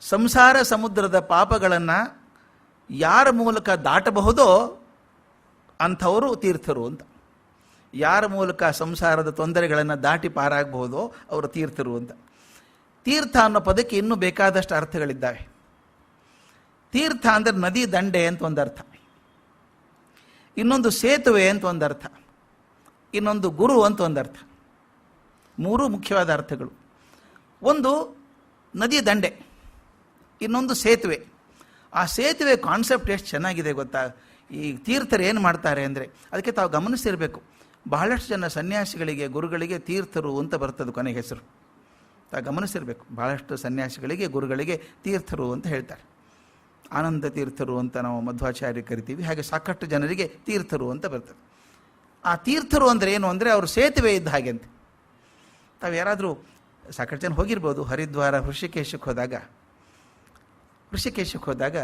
ಸಂಸಾರ ಸಮುದ್ರದ ಪಾಪಗಳನ್ನು ಯಾರ ಮೂಲಕ ದಾಟಬಹುದೋ ಅಂಥವರು ತೀರ್ಥರು ಅಂತ. ಯಾರ ಮೂಲಕ ಸಂಸಾರದ ತೊಂದರೆಗಳನ್ನು ದಾಟಿ ಪಾರಾಗಬಹುದೋ ಅವರು ತೀರ್ಥರು ಅಂತ. ತೀರ್ಥ ಅನ್ನೋ ಪದಕ್ಕೆ ಇನ್ನೂ ಬೇಕಾದಷ್ಟು ಅರ್ಥಗಳಿದ್ದಾವೆ. ತೀರ್ಥ ಅಂದರೆ ನದಿ ದಂಡೆ ಅಂತ ಒಂದು ಅರ್ಥ, ಇನ್ನೊಂದು ಸೇತುವೆ ಅಂತ ಒಂದು ಅರ್ಥ, ಇನ್ನೊಂದು ಗುರು ಅಂತ ಒಂದು ಅರ್ಥ. ಮೂರು ಮುಖ್ಯವಾದ ಅರ್ಥಗಳು. ಒಂದು ನದಿ ದಂಡೆ, ಇನ್ನೊಂದು ಸೇತುವೆ. ಆ ಸೇತುವೆ ಕಾನ್ಸೆಪ್ಟ್ ಎಷ್ಟು ಚೆನ್ನಾಗಿದೆ ಗೊತ್ತಾ. ಈ ತೀರ್ಥರು ಏನು ಮಾಡ್ತಾರೆ ಅಂದರೆ, ಅದಕ್ಕೆ ತಾವು ಗಮನಿಸಿರಬೇಕು, ಬಹಳಷ್ಟು ಜನ ಸನ್ಯಾಸಿಗಳಿಗೆ ಗುರುಗಳಿಗೆ ತೀರ್ಥರು ಅಂತ ಬರ್ತದೆ ಕೊನೆಗೆ ಹೆಸರು. ತಾವು ಗಮನಿಸಿರಬೇಕು, ಬಹಳಷ್ಟು ಸನ್ಯಾಸಿಗಳಿಗೆ ಗುರುಗಳಿಗೆ ತೀರ್ಥರು ಅಂತ ಹೇಳ್ತಾರೆ. ಆನಂದ ತೀರ್ಥರು ಅಂತ ನಾವು ಮಧ್ವಾಚಾರ್ಯ ಕರಿತೀವಿ, ಹಾಗೆ ಸಾಕಷ್ಟು ಜನರಿಗೆ ತೀರ್ಥರು ಅಂತ ಬರ್ತದೆ. ಆ ತೀರ್ಥರು ಅಂದರೆ ಏನು ಅಂದರೆ ಅವರು ಸೇತುವೆ ಇದ್ದ ಹಾಗೆ ಅಂತ. ತಾವು ಯಾರಾದರೂ ಸಾಕಷ್ಟು ಜನ ಹೋಗಿರ್ಬೋದು, ಹರಿದ್ವಾರ ಋಷಿಕೇಶಕ್ಕೆ ಹೋದಾಗ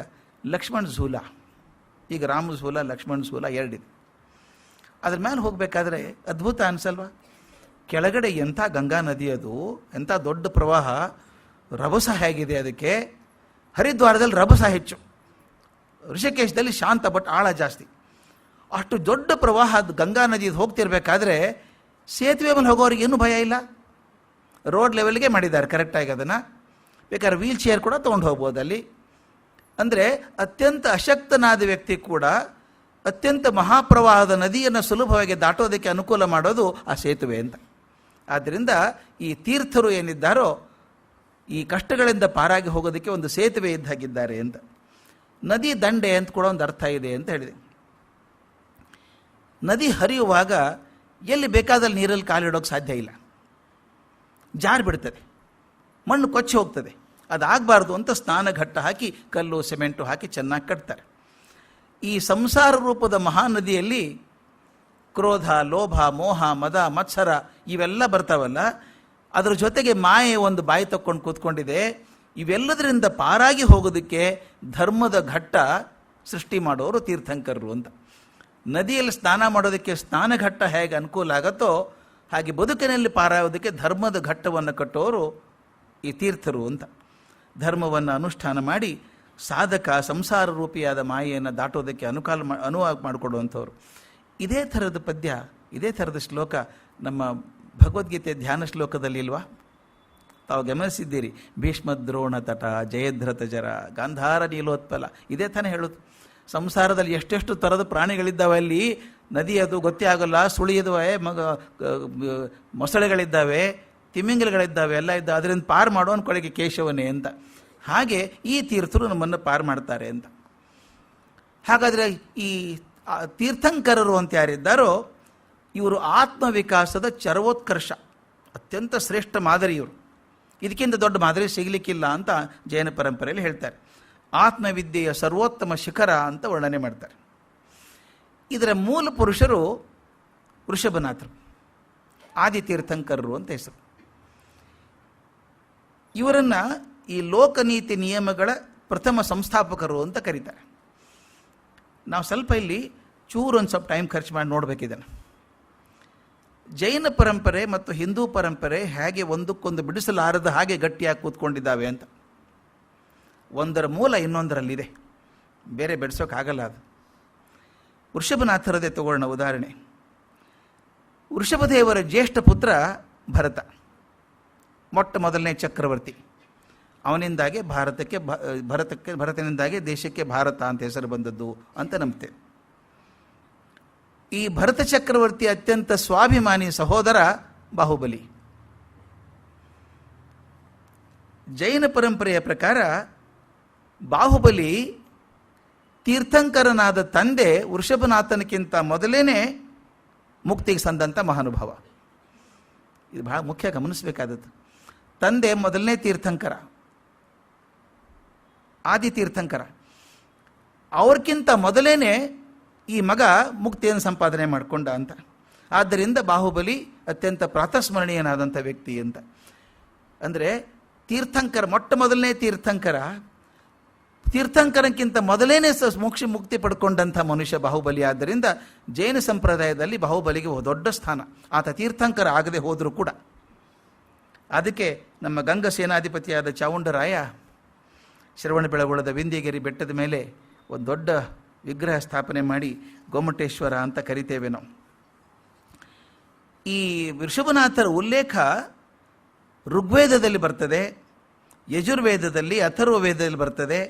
ಲಕ್ಷ್ಮಣ್ ಝೂಲ, ಈಗ ರಾಮ ಝೂಲ ಲಕ್ಷ್ಮಣ್ ಝೂಲ ಎರಡಿದೆ. ಅದ್ರ ಮೇಲೆ ಹೋಗಬೇಕಾದ್ರೆ ಅದ್ಭುತ ಅನಿಸಲ್ವಾ? ಕೆಳಗಡೆ ಎಂಥ ಗಂಗಾ ನದಿ, ಅದು ಎಂಥ ದೊಡ್ಡ ಪ್ರವಾಹ, ರಭಸ ಹೇಗಿದೆ ಅದಕ್ಕೆ. ಹರಿದ್ವಾರದಲ್ಲಿ ರಭಸ ಹೆಚ್ಚು, ಋಷಿಕೇಶದಲ್ಲಿ ಶಾಂತ ಬಟ್ ಆಳ ಜಾಸ್ತಿ. ಅಷ್ಟು ದೊಡ್ಡ ಪ್ರವಾಹ ಅದು ಗಂಗಾ ನದಿ ಹೋಗ್ತಿರ್ಬೇಕಾದ್ರೆ ಸೇತುವೆ ಮೇಲೆ ಹೋಗೋರಿಗೆ ಏನೂ ಭಯ ಇಲ್ಲ. ರೋಡ್ ಲೆವೆಲ್ಗೆ ಮಾಡಿದ್ದಾರೆ ಕರೆಕ್ಟಾಗಿ ಅದನ್ನು. ಬೇಕಾದ್ರೆ ವೀಲ್ ಚೇರ್ ಕೂಡ ತೊಗೊಂಡು ಹೋಗ್ಬೋದು ಅಲ್ಲಿ. ಅಂದರೆ ಅತ್ಯಂತ ಅಶಕ್ತನಾದ ವ್ಯಕ್ತಿ ಕೂಡ ಅತ್ಯಂತ ಮಹಾಪ್ರವಾಹದ ನದಿಯನ್ನು ಸುಲಭವಾಗಿ ದಾಟೋದಕ್ಕೆ ಅನುಕೂಲ ಮಾಡೋದು ಆ ಸೇತುವೆ ಅಂತ. ಆದ್ದರಿಂದ ಈ ತೀರ್ಥರು ಏನಿದ್ದಾರೋ ಈ ಕಷ್ಟಗಳಿಂದ ಪಾರಾಗಿ ಹೋಗೋದಕ್ಕೆ ಒಂದು ಸೇತುವೆ ಇದ್ದಾಗಿದ್ದಾರೆ ಅಂತ. ನದಿ ದಂಡೆ ಅಂತ ಕೂಡ ಒಂದು ಅರ್ಥ ಇದೆ ಅಂತ ಹೇಳಿದೆ. ನದಿ ಹರಿಯುವಾಗ ಎಲ್ಲಿ ಬೇಕಾದಲ್ಲಿ ನೀರಲ್ಲಿ ಕಾಲಿಡೋಕ್ಕೆ ಸಾಧ್ಯ ಇಲ್ಲ, ಜಾರು ಬಿಡ್ತದೆ, ಮಣ್ಣು ಕೊಚ್ಚಿ ಹೋಗ್ತದೆ. ಅದಾಗಬಾರ್ದು ಅಂತ ಸ್ನಾನಘಟ್ಟ ಹಾಕಿ ಕಲ್ಲು ಸಿಮೆಂಟು ಹಾಕಿ ಚೆನ್ನಾಗಿ ಕಟ್ತಾರೆ. ಈ ಸಂಸಾರ ರೂಪದ ಮಹಾನದಿಯಲ್ಲಿ ಕ್ರೋಧ, ಲೋಭ, ಮೋಹ, ಮದ, ಮತ್ಸರ ಇವೆಲ್ಲ ಬರ್ತಾವಲ್ಲ, ಅದರ ಜೊತೆಗೆ ಮಾಯೆ ಒಂದು ಬಾಯಿ ತಕ್ಕೊಂಡು ಕೂತ್ಕೊಂಡಿದೆ. ಇವೆಲ್ಲದರಿಂದ ಪಾರಾಗಿ ಹೋಗೋದಕ್ಕೆ ಧರ್ಮದ ಘಟ್ಟ ಸೃಷ್ಟಿ ಮಾಡೋರು ತೀರ್ಥಂಕರರು ಅಂತ. ನದಿಯಲ್ಲಿ ಸ್ನಾನ ಮಾಡೋದಕ್ಕೆ ಸ್ನಾನಘಟ್ಟ ಹೇಗೆ ಅನುಕೂಲ ಆಗುತ್ತೋ ಹಾಗೆ ಬದುಕಿನಲ್ಲಿ ಪಾರಾಗೋದಕ್ಕೆ ಧರ್ಮದ ಘಟ್ಟವನ್ನು ಕಟ್ಟೋರು ಈ ತೀರ್ಥರು ಅಂತ. ಧರ್ಮವನ್ನು ಅನುಷ್ಠಾನ ಮಾಡಿ ಸಾಧಕ ಸಂಸಾರ ರೂಪಿಯಾದ ಮಾಯೆಯನ್ನು ದಾಟೋದಕ್ಕೆ ಅನುವು ಮಾಡಿಕೊಡುವಂಥವ್ರು. ಇದೇ ಥರದ ಪದ್ಯ, ಇದೇ ಥರದ ಶ್ಲೋಕ ನಮ್ಮ ಭಗವದ್ಗೀತೆ ಧ್ಯಾನ ಶ್ಲೋಕದಲ್ಲಿ ಇಲ್ವಾ? ತಾವು ಗಮನಿಸಿದ್ದೀರಿ. ಭೀಷ್ಮದ್ರೋಣ ತಟ, ಜಯದ್ರಥ ಜರ, ಗಾಂಧಾರ ನೀಲೋತ್ಪಲ, ಇದೇ ತಾನೇ ಹೇಳೋದು. ಸಂಸಾರದಲ್ಲಿ ಎಷ್ಟೆಷ್ಟು ಥರದ ಪ್ರಾಣಿಗಳಿದ್ದಾವೆ ಅಲ್ಲಿ, ನದಿ ಅದು ಗೊತ್ತೇ ಆಗೋಲ್ಲ, ಸುಳಿಯದವೆ, ಮೊಸಳೆಗಳಿದ್ದಾವೆ, ತಿಮಿಂಗಲಗಳಿದ್ದಾವೆ, ಎಲ್ಲ ಇದ್ದಾವೆ. ಅದರಿಂದ ಪಾರು ಮಾಡೋನ್ ಕೊನೆಗೆ ಕೇಶವನೇ ಅಂತ. ಹಾಗೆ ಈ ತೀರ್ಥರು ನಮ್ಮನ್ನು ಪಾರು ಮಾಡ್ತಾರೆ ಅಂತ. ಹಾಗಾದರೆ ಈ ತೀರ್ಥಂಕರರು ಅಂತ ಯಾರಿದ್ದಾರೋ ಇವರು ಆತ್ಮವಿಕಾಸದ ಚರವೋತ್ಕರ್ಷ, ಅತ್ಯಂತ ಶ್ರೇಷ್ಠ ಮಾದರಿ ಇವರು. ಇದಕ್ಕಿಂತ ದೊಡ್ಡ ಮಾದರಿ ಸಿಗಲಿಕ್ಕಿಲ್ಲ ಅಂತ ಜೈನ ಪರಂಪರೆಯಲ್ಲಿ ಹೇಳ್ತಾರೆ. ಆತ್ಮವಿದ್ಯೆಯ ಸರ್ವೋತ್ತಮ ಶಿಖರ ಅಂತ ವರ್ಣನೆ ಮಾಡ್ತಾರೆ. ಇದರ ಮೂಲ ಪುರುಷರು ವೃಷಭನಾಥರು, ಆದಿತೀರ್ಥಂಕರರು ಅಂತ ಹೆಸರು. ಇವರನ್ನು ಈ ಲೋಕನೀತಿ ನಿಯಮಗಳ ಪ್ರಥಮ ಸಂಸ್ಥಾಪಕರು ಅಂತ ಕರೀತಾರೆ. ನಾವು ಸ್ವಲ್ಪ ಇಲ್ಲಿ ಒಂದು ಸ್ವಲ್ಪ ಟೈಮ್ ಖರ್ಚು ಮಾಡಿ ನೋಡಬೇಕಿದನ್ನು. ಜೈನ ಪರಂಪರೆ ಮತ್ತು ಹಿಂದೂ ಪರಂಪರೆ ಹೇಗೆ ಒಂದಕ್ಕೊಂದು ಬಿಡಿಸಲಾರದ ಹಾಗೆ ಗಟ್ಟಿಯಾಗಿ ಕೂತ್ಕೊಂಡಿದ್ದಾವೆ ಅಂತ. ಒಂದರ ಮೂಲ ಇನ್ನೊಂದರಲ್ಲಿದೆ, ಬೇರೆ ಬಿಡಿಸೋಕ್ಕಾಗಲ್ಲ ಅದು. ವೃಷಭನಾಥರದೇ ತಗೊಳ್ಳೋಣ ಉದಾಹರಣೆ. ವೃಷಭದೇವರ ಜ್ಯೇಷ್ಠ ಪುತ್ರ ಭರತ, ಮೊಟ್ಟ ಮೊದಲನೇ ಚಕ್ರವರ್ತಿ. ಅವನಿಂದಾಗೆ ಭರತನಿಂದಾಗೆ ದೇಶಕ್ಕೆ ಭಾರತ ಅಂತ ಹೆಸರು ಬಂದದ್ದು ಅಂತ ನಂಬ್ತೇವೆ. ಈ ಭರತ ಚಕ್ರವರ್ತಿ ಅತ್ಯಂತ ಸ್ವಾಭಿಮಾನಿ ಸಹೋದರ ಬಾಹುಬಲಿ. ಜೈನ ಪರಂಪರೆಯ ಪ್ರಕಾರ ಬಾಹುಬಲಿ ತೀರ್ಥಂಕರನಾದ ತಂದೆ ವೃಷಭನಾಥನಕ್ಕಿಂತ ಮೊದಲೇನೆ ಮುಕ್ತಿಗೆ ಸಂದಂಥ ಮಹಾನುಭಾವ. ಇದು ಬಹಳ ಮುಖ್ಯ ಗಮನಿಸಬೇಕಾದದ್ದು. ತಂದೆ ಮೊದಲನೇ ತೀರ್ಥಂಕರ, ಆದಿತೀರ್ಥಂಕರ. ಅವ್ರಕ್ಕಿಂತ ಮೊದಲೇನೆ ಈ ಮಗ ಮುಕ್ತಿಯನ್ನು ಸಂಪಾದನೆ ಮಾಡಿಕೊಂಡ ಅಂತ. ಆದ್ದರಿಂದ ಬಾಹುಬಲಿ ಅತ್ಯಂತ ಪ್ರಾತಸ್ಮರಣೀಯನಾದಂಥ ವ್ಯಕ್ತಿ ಅಂತ. ಅಂದರೆ ತೀರ್ಥಂಕರ, ಮೊಟ್ಟ ಮೊದಲನೇ ತೀರ್ಥಂಕರಕ್ಕಿಂತ ಮೊದಲೇನೆ ಮುಕ್ತಿ ಪಡ್ಕೊಂಡಂಥ ಮನುಷ್ಯ ಬಾಹುಬಲಿ. ಆದ್ದರಿಂದ ಜೈನ ಸಂಪ್ರದಾಯದಲ್ಲಿ ಬಾಹುಬಲಿಗೆ ದೊಡ್ಡ ಸ್ಥಾನ. ಆತ ತೀರ್ಥಂಕರ ಆಗದೆ ಹೋದರೂ ಕೂಡ. ಅದಕ್ಕೆ ನಮ್ಮ ಗಂಗ ಸೇನಾಧಿಪತಿಯಾದ ಚಾವುಂಡರಾಯ ಶ್ರವಣಬೆಳಗೊಳದ ವಿಂಧ್ಯಗಿರಿ ಬೆಟ್ಟದ ಮೇಲೆ ಒಂದು ದೊಡ್ಡ ವಿಗ್ರಹ ಸ್ಥಾಪನೆ ಮಾಡಿ ಗೊಮ್ಮಟೇಶ್ವರ ಅಂತ ಕರಿತೇವೆ ನಾವು. ಈ ವೃಷಭನಾಥರ ಉಲ್ಲೇಖ ಋಗ್ವೇದದಲ್ಲಿ ಬರ್ತದೆ, ಯಜುರ್ವೇದದಲ್ಲಿ, ಅಥರ್ವ ವೇದದಲ್ಲಿ ಬರ್ತದೆ,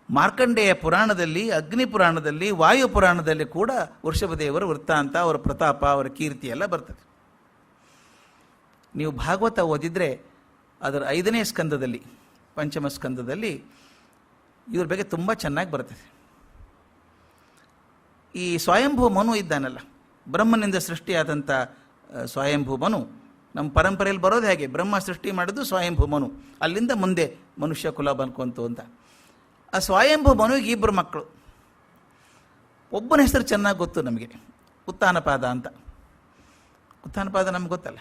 ಮಾರ್ಕಂಡೇಯ ಪುರಾಣದಲ್ಲಿ, ಅಗ್ನಿ ಪುರಾಣದಲ್ಲಿ, ವಾಯು ಪುರಾಣದಲ್ಲಿ ಕೂಡ ವೃಷಭದೇವರ ವೃತ್ತಾಂತ, ಅವರ ಪ್ರತಾಪ, ಅವರ ಕೀರ್ತಿ ಎಲ್ಲ ಬರ್ತದೆ. ನೀವು ಭಾಗವತ ಓದಿದರೆ ಅದರ 5ನೇ ಸ್ಕಂದದಲ್ಲಿ, ಪಂಚಮ ಸ್ಕಂದದಲ್ಲಿ ಇವ್ರ ಬಗ್ಗೆ ತುಂಬ ಚೆನ್ನಾಗಿ ಬರ್ತದೆ. ಈ ಸ್ವಯಂಭೂ ಮನು ಇದ್ದಾನಲ್ಲ, ಬ್ರಹ್ಮನಿಂದ ಸೃಷ್ಟಿಯಾದಂಥ ಸ್ವಯಂಭೂ ಮನು ನಮ್ಮ ಪರಂಪರೆಯಲ್ಲಿ ಬರೋದು ಹೇಗೆ, ಬ್ರಹ್ಮ ಸೃಷ್ಟಿ ಮಾಡಿದ್ದು ಸ್ವಯಂಭೂ ಮನು, ಅಲ್ಲಿಂದ ಮುಂದೆ ಮನುಷ್ಯ ಕುಲ ಬಂದ್ಕೊಂತು ಅಂತ. ಆ ಸ್ವಯಂಭೂ ಮನುವಿಗೆ 2 ಮಕ್ಕಳು. ಒಬ್ಬನ ಹೆಸರು ಚೆನ್ನಾಗಿ ಗೊತ್ತು ನಮಗೆ, ಉತ್ಥಾನಪಾದ ಅಂತ. ಉತ್ಥಾನಪಾದ ನಮ್ಗೆ ಗೊತ್ತಲ್ಲ,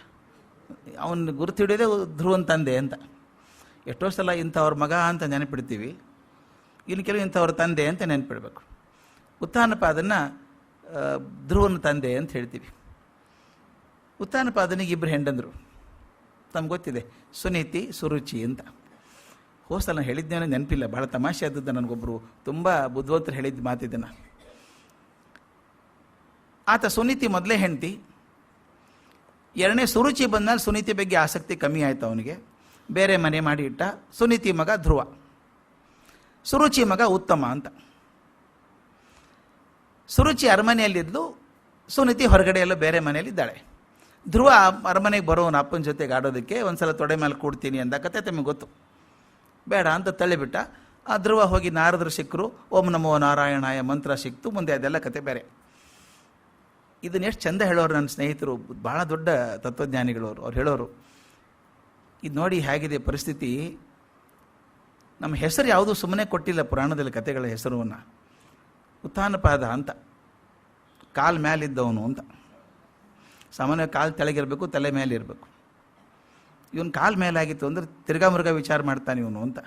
ಅವನು ಗುರುತು ಹಿಡಿಯೋದೇ ಧ್ರುವನ ತಂದೆ ಅಂತ. ಎಷ್ಟೋ ಸಲ ಇಂಥವ್ರ ಮಗ ಅಂತ ನೆನಪಿಡ್ತೀವಿ, ಇನ್ನು ಕೆಲವು ಇಂಥವ್ರ ತಂದೆ ಅಂತ ನೆನಪಿಡಬೇಕು. ಉತ್ಥಾನಪಾದನ ಧ್ರುವನ ತಂದೆ ಅಂತ ಹೇಳ್ತೀವಿ. ಉತ್ಥಾನಪಾದನಿಗೆ 2 ಹೆಂಡಂದರು, ತಮ್ಗೆ ಗೊತ್ತಿದೆ, ಸುನೀತಿ, ಸುರುಚಿ ಅಂತ. ಹೋಸಲ ಹೇಳಿದ್ದೇನೆ ನೆನಪಿಲ್ಲ, ಭಾಳ ತಮಾಷೆ ಆದದ್ದು. ನನಗೊಬ್ಬರು ತುಂಬ ಬುದ್ಧಿವಂತರು ಹೇಳಿದ್ದು ಮಾತಿದ್ದನ್ನು. ಆತ ಸುನೀತಿ ಮೊದಲೇ ಹೆಂಡತಿ. 2ನೇ ಸುರುಚಿ ಬಂದಾಗ ಸುನೀತಿ ಬಗ್ಗೆ ಆಸಕ್ತಿ ಕಮ್ಮಿ ಆಯಿತು ಅವನಿಗೆ, ಬೇರೆ ಮನೆ ಮಾಡಿ ಇಟ್ಟ. ಸುನೀತಿ ಮಗ ಧ್ರುವ, ಸುರುಚಿ ಮಗ ಉತ್ತಮ ಅಂತ. ಸುರುಚಿ ಅರಮನೆಯಲ್ಲಿದ್ದು, ಸುನೀತಿ ಹೊರಗಡೆ ಎಲ್ಲ ಬೇರೆ ಮನೆಯಲ್ಲಿದ್ದಾಳೆ. ಧ್ರುವ ಅರಮನೆಗೆ ಬರೋನು ಅಪ್ಪನ ಜೊತೆಗೆ ಆಡೋದಕ್ಕೆ. ಒಂದು ಸಲ ತೊಡೆ ಮೇಲೆ ಕೂಡ್ತೀನಿ ಅಂದ ಕತೆ ತಮಗೆ ಗೊತ್ತು. ಬೇಡ ಅಂತ ತಳ್ಳಿಬಿಟ್ಟ. ಆ ಧ್ರುವ ಹೋಗಿ ನಾರದರು ಸಿಕ್ಕರು, ಓಂ ನಮೋ ನಾರಾಯಣಾಯ ಮಂತ್ರ ಸಿಕ್ತು. ಮುಂದೆ ಅದೆಲ್ಲ ಕತೆ ಬೇರೆ. ಇದನ್ನ ಎಷ್ಟು ಚಂದ ಹೇಳೋರು ನನ್ನ ಸ್ನೇಹಿತರು, ಭಾಳ ದೊಡ್ಡ ತತ್ವಜ್ಞಾನಿಗಳವರು. ಅವ್ರು ಹೇಳೋರು, ಇದು ನೋಡಿ ಹೇಗಿದೆ ಪರಿಸ್ಥಿತಿ. ನಮ್ಮ ಹೆಸರು ಯಾವುದೂ ಸುಮ್ಮನೆ ಕೊಟ್ಟಿಲ್ಲ ಪುರಾಣದಲ್ಲಿ ಕತೆಗಳ ಹೆಸರನ್ನು. ಉತ್ಥಾನಪಾದ ಅಂತ, ಕಾಲು ಮೇಲಿದ್ದವನು ಅಂತ. ಸಾಮಾನ್ಯ ಕಾಲು ತೆಳಗಿರಬೇಕು, ತಲೆ ಮೇಲೆ ಇರಬೇಕು. ಇವನು ಕಾಲು ಮೇಲಾಗಿತ್ತು ಅಂದರೆ ತಿರ್ಗಾ ಮುರುಗ ವಿಚಾರ ಮಾಡ್ತಾನೆ ಇವನು ಅಂತ.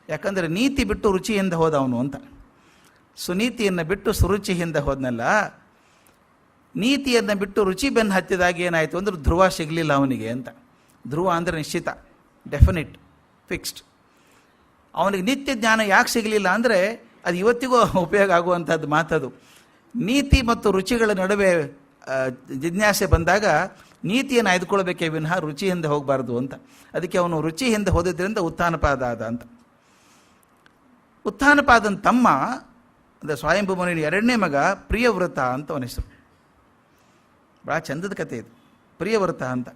ಯಾಕಂದರೆ ನೀತಿ ಬಿಟ್ಟು ರುಚಿಯಿಂದ ಹೋದವನು ಅಂತ. ಸುನೀತಿಯನ್ನು ಬಿಟ್ಟು ಸುರುಚಿಯಿಂದ ಹೋದ್ನಲ್ಲ, ನೀತಿಯನ್ನು ಬಿಟ್ಟು ರುಚಿ ಬೆನ್ನು ಹತ್ತಿದಾಗ ಏನಾಯಿತು ಅಂದ್ರೆ ಧ್ರುವ ಸಿಗಲಿಲ್ಲ ಅವನಿಗೆ ಅಂತ. ಧ್ರುವ ಅಂದರೆ ನಿಶ್ಚಿತ, ಡೆಫಿನಿಟ್, ಫಿಕ್ಸ್ಡ್. ಅವನಿಗೆ ನಿತ್ಯ ಜ್ಞಾನ ಯಾಕೆ ಸಿಗಲಿಲ್ಲ ಅಂದರೆ ಅದು ಇವತ್ತಿಗೂ ಉಪಯೋಗ ಆಗುವಂಥದ್ದು ಮಾತದು. ನೀತಿ ಮತ್ತು ರುಚಿಗಳ ನಡುವೆ ಜಿಜ್ಞಾಸೆ ಬಂದಾಗ ನೀತಿಯನ್ನು ಆಯ್ದುಕೊಳ್ಬೇಕೇ ವಿನಃ ರುಚಿಯಿಂದ ಹೋಗಬಾರ್ದು ಅಂತ. ಅದಕ್ಕೆ ಅವನು ರುಚಿಯಿಂದ ಹೋದಿದ್ದರಿಂದ ಉತ್ಥಾನಪಾದ ಆದ ಅಂತ. ಉತ್ಥಾನಪಾದನ ತಮ್ಮ ಅಂದರೆ ಸ್ವಯಂಭೂ ಮನುವಿನ 2ನೇ ಮಗ ಪ್ರಿಯವ್ರತ ಅಂತ ಅವನ ಹೆಸರು. ಭಾಳ ಚಂದದ ಕಥೆ ಇದು, ಪ್ರಿಯವ್ರತ ಅಂತ.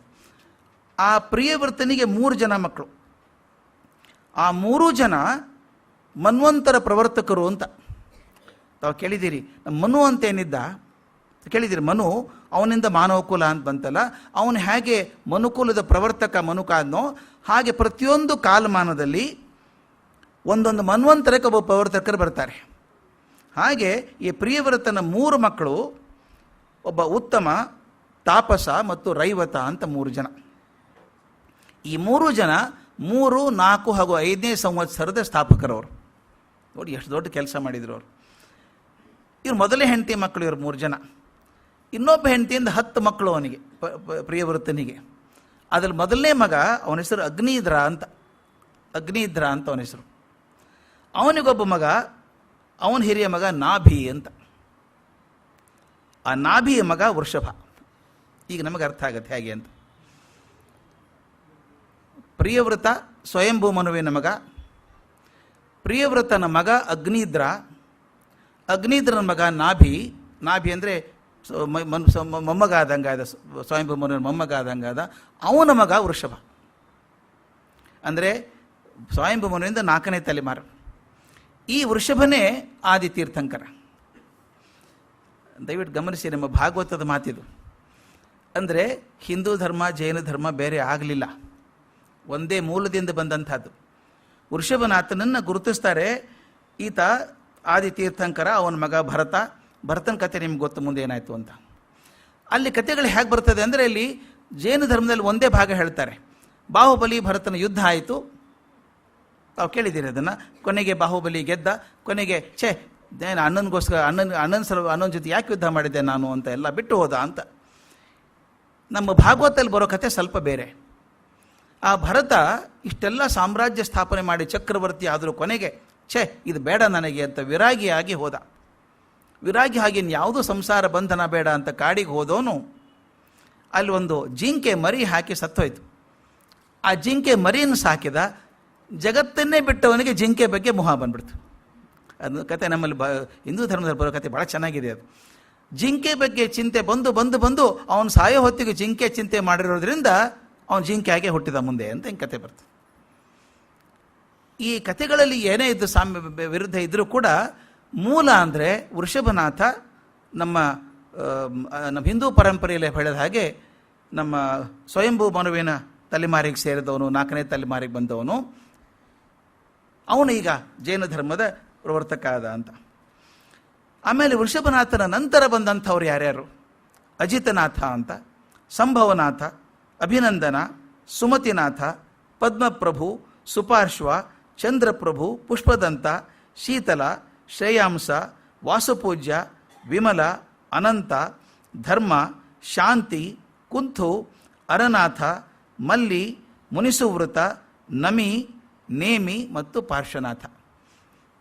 ಆ ಪ್ರಿಯವ್ರತನಿಗೆ 3 ಜನ ಮಕ್ಕಳು. ಆ 3 ಜನ ಮನ್ವಂತರ ಪ್ರವರ್ತಕರು ಅಂತ ತಾವು ಕೇಳಿದ್ದೀರಿ. ಮನು ಅಂತ ಏನಿದ್ದ ಕೇಳಿದ್ದೀರಿ, ಮನು ಅವನಿಂದ ಮಾನವಕುಲ ಅಂತ ಬಂತಲ್ಲ, ಅವನು ಹೇಗೆ ಮನುಕುಲದ ಪ್ರವರ್ತಕ ಮನುಕಾದ್ನೋ ಹಾಗೆ ಪ್ರತಿಯೊಂದು ಕಾಲಮಾನದಲ್ಲಿ ಒಂದೊಂದು ಮನ್ವಂತರಕ್ಕೆ ಒಬ್ಬ ಪ್ರವರ್ತಕರು ಬರ್ತಾರೆ. ಹಾಗೆ ಈ ಪ್ರಿಯವ್ರತನ 3 ಮಕ್ಕಳು, ಒಬ್ಬ ಉತ್ತಮ, ತಾಪಸ ಮತ್ತು ರೈವತ ಅಂತ 3 ಜನ. ಈ 3 ಜನ 3, 4 ಹಾಗೂ 5ನೇ ಸಂವತ್ಸರದ ಸ್ಥಾಪಕರವರು. ನೋಡಿ ಎಷ್ಟು ದೊಡ್ಡ ಕೆಲಸ ಮಾಡಿದ್ರು ಅವರು. ಇವ್ರು ಮೊದಲೇ ಹೆಂಡತಿ ಮಕ್ಕಳು ಇವರು 3 ಜನ. ಇನ್ನೊಬ್ಬ ಹೆಂಡತಿಯಿಂದ 10 ಮಕ್ಕಳು ಅವನಿಗೆ, ಪ್ರಿಯವೃತ್ತನಿಗೆ. ಅದ್ರಲ್ಲಿ ಮೊದಲನೇ ಮಗ, ಅವನ ಹೆಸರು ಅಗ್ನಿಧ್ರ ಅಂತ ಅವನ ಹೆಸರು. ಅವನಿಗೊಬ್ಬ ಮಗ, ಅವನ ಹಿರಿಯ ಮಗ ನಾಭಿ ಅಂತ. ಆ ನಾಭಿಯ ಮಗ ವೃಷಭ. ಈಗ ನಮಗೆ ಅರ್ಥ ಆಗುತ್ತೆ ಹೇಗೆ ಅಂತ. ಪ್ರಿಯವ್ರತ ಸ್ವಯಂಭೂ ಮನುವಿನ ಮಗ, ಪ್ರಿಯವ್ರತನ ಮಗ ಅಗ್ನಿಧ್ರ, ಅಗ್ನಿಧ್ರನ ಮಗ ನಾಭಿ. ನಾಭಿ ಅಂದರೆ ಮೊಮ್ಮಗ ಆದಂಗಾದ, ಸ್ವಯಂಭೂ ಮನುವಿನ ಮೊಮ್ಮಗ ಆದಂಗಾದ. ಅವನ ಮಗ ವೃಷಭ. ಅಂದರೆ ಸ್ವಯಂಭೂ ಮನುವಿಂದ 4ನೇ ತಲೆಮಾರು. ಈ ವೃಷಭನೇ ಆದಿತೀರ್ಥಂಕರ. ದಯವಿಟ್ಟು ಗಮನಿಸಿ, ನಮ್ಮ ಭಾಗವತದ ಮಾತಿದು. ಅಂದರೆ ಹಿಂದೂ ಧರ್ಮ ಜೈನ ಧರ್ಮ ಬೇರೆ ಆಗಲಿಲ್ಲ, ಒಂದೇ ಮೂಲದಿಂದ ಬಂದಂಥದ್ದು. ವೃಷಭನಾಥನನ್ನು ಗುರುತಿಸ್ತಾರೆ, ಈತ ಆದಿತೀರ್ಥಂಕರ, ಅವನ ಮಗ ಭರತ. ಭರತನ ಕಥೆ ನಿಮ್ಗೆ ಗೊತ್ತು ಮುಂದೆ ಏನಾಯಿತು ಅಂತ. ಅಲ್ಲಿ ಕಥೆಗಳು ಹೇಗೆ ಬರ್ತದೆ ಅಂದರೆ, ಇಲ್ಲಿ ಜೈನ ಧರ್ಮದಲ್ಲಿ ಒಂದೇ ಭಾಗ ಹೇಳ್ತಾರೆ. ಬಾಹುಬಲಿ ಭರತನ ಯುದ್ಧ ಆಯಿತು, ತಾವು ಕೇಳಿದ್ದೀರಿ ಅದನ್ನು. ಕೊನೆಗೆ ಬಾಹುಬಲಿ ಗೆದ್ದ. ಕೊನೆಗೆ ಅಣ್ಣನಿಗೋಸ್ಕರ ಅಣ್ಣನ ಜೊತೆ ಯಾಕೆ ಯುದ್ಧ ಮಾಡಿದ್ದೆ ನಾನು ಅಂತ ಎಲ್ಲ ಬಿಟ್ಟು ಹೋದ ಅಂತ. ನಮ್ಮ ಭಾಗವತದಲ್ಲಿ ಬರೋ ಕಥೆ ಸ್ವಲ್ಪ ಬೇರೆ. ಆ ಭರತ ಇಷ್ಟೆಲ್ಲ ಸಾಮ್ರಾಜ್ಯ ಸ್ಥಾಪನೆ ಮಾಡಿ ಚಕ್ರವರ್ತಿ ಆದರೂ ಕೊನೆಗೆ ಇದು ಬೇಡ ನನಗೆ ಅಂತ ವಿರಾಗಿಯಾಗಿ ಹೋದ. ವಿರಾಗಿ ಹಾಗೆ ಯಾವುದೂ ಸಂಸಾರ ಬಂಧನ ಬೇಡ ಅಂತ ಕಾಡಿಗೆ ಹೋದವನು ಅಲ್ಲಿ ಒಂದು ಜಿಂಕೆ ಮರಿ ಹಾಕಿ ಸತ್ತೋಯ್ತು. ಆ ಜಿಂಕೆ ಮರಿಯನ್ನು ಸಾಕಿದ. ಜಗತ್ತನ್ನೇ ಬಿಟ್ಟವನಿಗೆ ಜಿಂಕೆ ಬಗ್ಗೆ ಮೋಹ ಬಂದ್ಬಿಡ್ತು. ಅದು ಕತೆ ನಮ್ಮಲ್ಲಿ ಹಿಂದೂ ಧರ್ಮದಲ್ಲಿ ಬರೋ ಕತೆ ಭಾಳ ಚೆನ್ನಾಗಿದೆ. ಅದು ಜಿಂಕೆ ಬಗ್ಗೆ ಚಿಂತೆ ಬಂದು ಅವನು ಸಾಯೋ ಹೊತ್ತಿಗೆ ಜಿಂಕೆ ಚಿಂತೆ ಮಾಡಿರೋದ್ರಿಂದ ಅವನು ಜಿಂಕೆ ಹಾಗೆ ಹುಟ್ಟಿದ ಮುಂದೆ ಅಂತ ಹಿಂಗೆ ಕತೆ ಬರ್ತದೆ. ಈ ಕಥೆಗಳಲ್ಲಿ ಏನೇ ಇದ್ದು ಸಾಮ್ಯ ವಿರುದ್ಧ ಇದ್ದರೂ ಕೂಡ ಮೂಲ ಅಂದರೆ ವೃಷಭನಾಥ ನಮ್ಮ ಹಿಂದೂ ಪರಂಪರೆಯಲ್ಲಿ ಹೇಳಿದ ಹಾಗೆ ನಮ್ಮ ಸ್ವಯಂಭೂ ಮನುವಿನ ತಲೆಮಾರಿಗೆ ಸೇರಿದವನು, 4ನೇ ತಲೆಮಾರಿಗೆ ಬಂದವನು. ಅವನು ಈಗ ಜೈನ ಧರ್ಮದ ಪ್ರವರ್ತಕ ಆದ ಅಂತ. ಆಮೇಲೆ ವೃಷಭನಾಥನ ನಂತರ ಬಂದಂಥವ್ರು ಯಾರ್ಯಾರು? ಅಜಿತನಾಥ ಅಂತ, ಸಂಭವನಾಥ, ಅಭಿನಂದನ, ಸುಮತಿನಾಥ, ಪದ್ಮಪ್ರಭು, ಸುಪಾರ್ಶ್ವ, ಚಂದ್ರಪ್ರಭು, ಪುಷ್ಪದಂತ, ಶೀತಲ, ಶ್ರೇಯಾಂಸ, ವಾಸುಪೂಜ್ಯ, ವಿಮಲ, ಅನಂತ, ಧರ್ಮ, ಶಾಂತಿ, ಕುಂಥು, ಅರನಾಥ, ಮಲ್ಲಿ, ಮುನಿಸುವೃತ, ನಮಿ, ನೇಮಿ ಮತ್ತು ಪಾರ್ಶ್ವನಾಥ.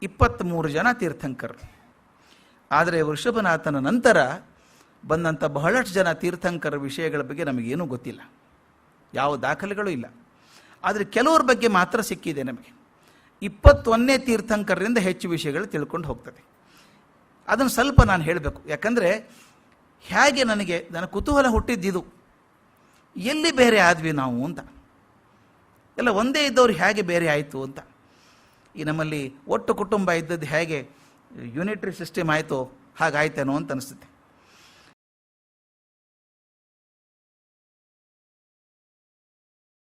23 ಜನ ತೀರ್ಥಂಕರರು. ಆದರೆ ವೃಷಭನಾಥನ ನಂತರ ಬಂದಂಥ ಬಹಳಷ್ಟು ಜನ ತೀರ್ಥಂಕರ ವಿಷಯಗಳ ಬಗ್ಗೆ ನಮಗೇನೂ ಗೊತ್ತಿಲ್ಲ, ಯಾವ ದಾಖಲೆಗಳೂ ಇಲ್ಲ. ಆದರೆ ಕೆಲವ್ರ ಬಗ್ಗೆ ಮಾತ್ರ ಸಿಕ್ಕಿದೆ ನಮಗೆ. 21ನೇ ತೀರ್ಥಂಕರರಿಂದ ಹೆಚ್ಚು ವಿಷಯಗಳು ತಿಳ್ಕೊಂಡು ಹೋಗ್ತದೆ. ಅದನ್ನು ಸ್ವಲ್ಪ ನಾನು ಹೇಳಬೇಕು, ಯಾಕಂದರೆ ಹೇಗೆ ನನ್ನ ಕುತೂಹಲ ಹುಟ್ಟಿದ್ದಿದು, ಎಲ್ಲಿ ಬೇರೆ ಆದ್ವಿ ನಾವು ಅಂತ. ಎಲ್ಲ ಒಂದೇ ಇದ್ದವ್ರು ಹೇಗೆ ಬೇರೆ ಆಯಿತು ಅಂತ. ಈ ನಮ್ಮಲ್ಲಿ ಒಟ್ಟು ಕುಟುಂಬ ಇದ್ದದ್ದು ಹೇಗೆ ಯೂನಿಟ್ರಿ ಸಿಸ್ಟಮ್ ಆಯಿತು ಹಾಗಾಯ್ತೇನೋ ಅಂತ ಅನಿಸುತ್ತೆ.